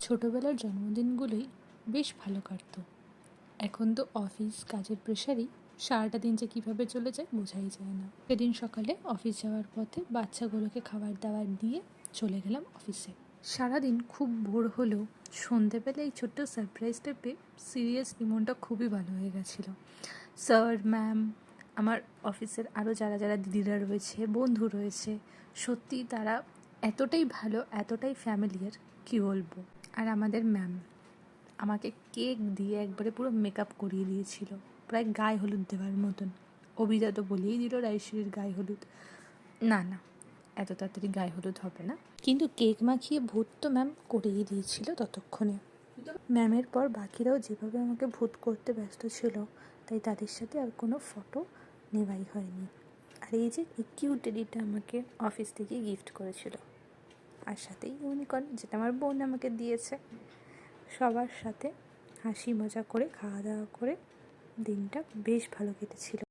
ছোটোবেলার জন্মদিনগুলোই বেশ ভালো কাটতো। এখন তো অফিস কাজের প্রেশারেই সারাটা দিন যে কীভাবে চলে যায় বোঝাই যায় না। সেদিন সকালে অফিস যাওয়ার পথে বাচ্চাগুলোকে খাবার দাবার দিয়ে চলে গেলাম অফিসে। সারাদিন খুব বোর হলেও সন্ধেবেলা এই ছোট্ট সারপ্রাইজটা পেয়ে সিরিয়াসলি মনটা খুবই ভালো হয়ে গেছিলো। স্যার, ম্যাম, আমার অফিসের আরও যারা যারা দিদিরা রয়েছে, বন্ধু রয়েছে, সত্যি তারা এতটাই ভালো, এতটাই ফ্যামিলিয়ার, কী বলবো। আর আমাদের ম্যাম আমাকে কেক দিয়ে একবারে পুরো মেকআপ করিয়ে দিয়েছিল, প্রায় গায়ে হলুদ দেওয়ার মতন। অভিজা তো বলেই দিল রাইশ্বরীর গায়ে হলুদ। না না, এত তাড়াতাড়ি গায়ে হলুদ হবে না, কিন্তু কেক মাখিয়ে ভূত তো ম্যাম করেই দিয়েছিল ততক্ষণে। ম্যামের পর বাকিরাও যেভাবে আমাকে ভূত করতে ব্যস্ত ছিল, তাই তাদের সাথে আর কোনো ফটো নেওয়াই হয়নি। আর এই যে এই কিউট টেডিটা আমাকে অফিস থেকে গিফট করেছিল, আর সাথেই ইউনিকর্ন, যেটা আমার বোন আমাকে দিয়েছে। সবার সাথে হাসি মজা করে খাওয়া দাওয়া করে দিনটা বেশ ভালো কেটেছিল।